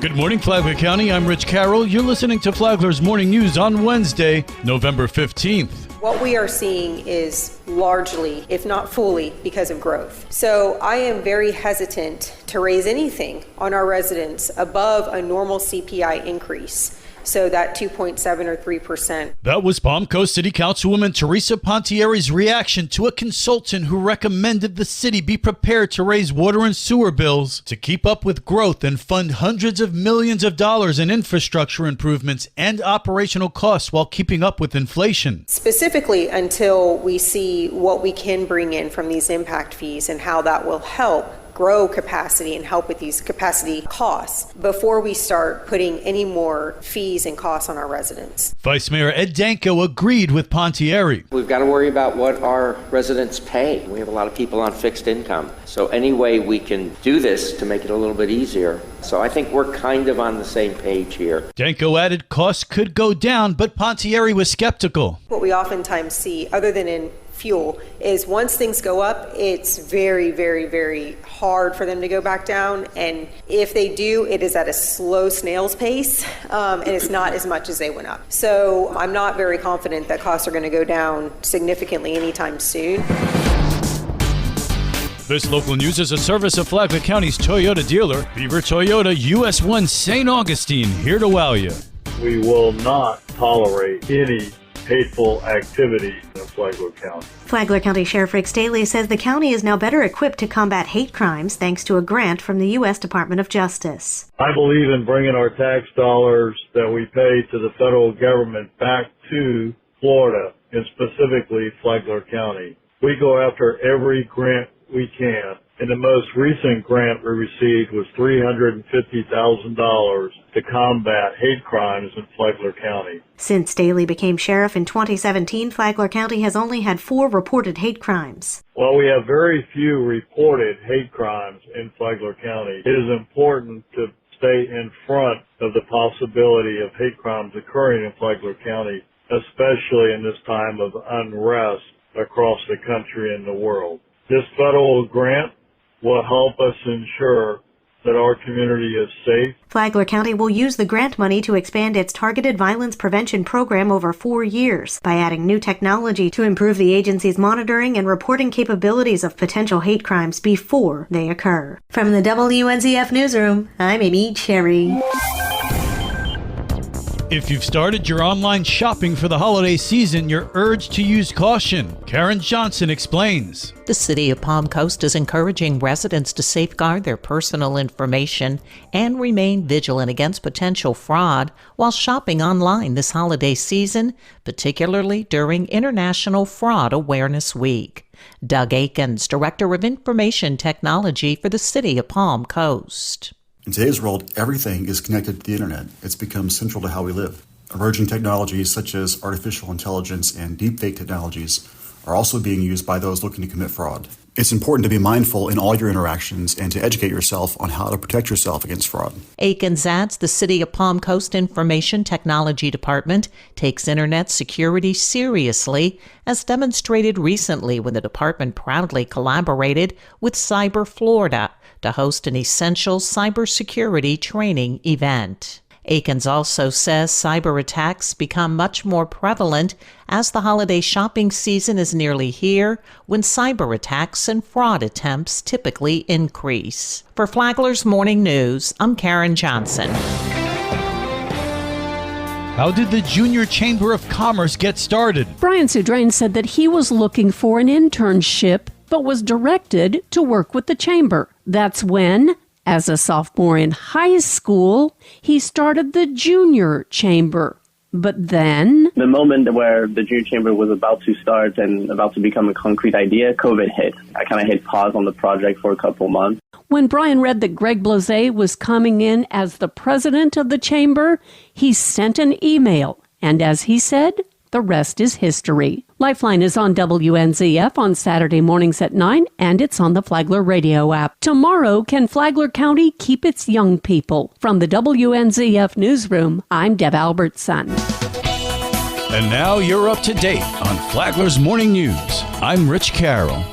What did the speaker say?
Good morning, Flagler County. I'm Rich Carroll. You're listening to Flagler's Morning News on Wednesday, November 15th. What we are seeing is largely, if not fully, because of growth. So I am very hesitant to raise anything on our residents above a normal CPI increase. So that 2.7 or 3%. That was Palm Coast City Councilwoman Teresa Pontieri's reaction to a consultant who recommended the city be prepared to raise water and sewer bills to keep up with growth and fund hundreds of millions of dollars in infrastructure improvements and operational costs while keeping up with inflation. Specifically until we see what we can bring in from these impact fees and how that will help grow capacity and help with these capacity costs before we start putting any more fees and costs on our residents. Vice Mayor Ed Danko agreed with Pontieri. We've got to worry about what our residents pay. We have a lot of people on fixed income. So any way we can do this to make it a little bit easier. So I think we're kind of on the same page here. Danko added costs could go down, but Pontieri was skeptical. What we oftentimes see, other than in fuel, is once things go up, it's very, very, very hard for them to go back down. And if they do, it is at a slow snail's pace, and it's not as much as they went up. So I'm not very confident that costs are going to go down significantly anytime soon. This local news is a service of Flagler County's Toyota dealer, Beaver Toyota, US 1 St. Augustine, here to wow you. We will not tolerate any hateful activity in Flagler County. Flagler County Sheriff Rick Staley says the county is now better equipped to combat hate crimes thanks to a grant from the U.S. Department of Justice. I believe in bringing our tax dollars that we pay to the federal government back to Florida, and specifically Flagler County. We go after every grant we can. And the most recent grant we received was $350,000 to combat hate crimes in Flagler County. Since Staley became sheriff in 2017, Flagler County has only had 4 reported hate crimes. While we have very few reported hate crimes in Flagler County, it is important to stay in front of the possibility of hate crimes occurring in Flagler County, especially in this time of unrest across the country and the world. This federal grant will help us ensure that our community is safe. Flagler County will use the grant money to expand its targeted violence prevention program over 4 years by adding new technology to improve the agency's monitoring and reporting capabilities of potential hate crimes before they occur. From the WNZF Newsroom, I'm Amy Cherry. If you've started your online shopping for the holiday season, you're urged to use caution. Karen Johnson explains. The city of Palm Coast is encouraging residents to safeguard their personal information and remain vigilant against potential fraud while shopping online this holiday season, particularly during International Fraud Awareness Week. Doug Akins, Director of Information Technology for the city of Palm Coast. In today's world, everything is connected to the internet. It's become central to how we live. Emerging technologies such as artificial intelligence and deepfake technologies are also being used by those looking to commit fraud. It's important to be mindful in all your interactions and to educate yourself on how to protect yourself against fraud. Akins adds the City of Palm Coast Information Technology Department takes internet security seriously, as demonstrated recently when the department proudly collaborated with Cyber Florida to host an essential cybersecurity training event. Akins also says cyber attacks become much more prevalent as the holiday shopping season is nearly here, when cyber attacks and fraud attempts typically increase. For Flagler's Morning News, I'm Karen Johnson. How did the Junior Chamber of Commerce get started? Brian Soudrain said that he was looking for an internship, but was directed to work with the chamber. That's when, as a sophomore in high school, he started the Junior Chamber. But then, the moment where the Junior Chamber was about to start and about to become a concrete idea, COVID hit. I kind of hit pause on the project for a couple months. When Brian read that Greg Blase was coming in as the president of the chamber, he sent an email. And as he said, the rest is history. Lifeline is on WNZF on Saturday mornings at 9, and it's on the Flagler radio app. Tomorrow, can Flagler County keep its young people? From the WNZF newsroom, I'm Deb Albertson. And now you're up to date on Flagler's Morning News. I'm Rich Carroll.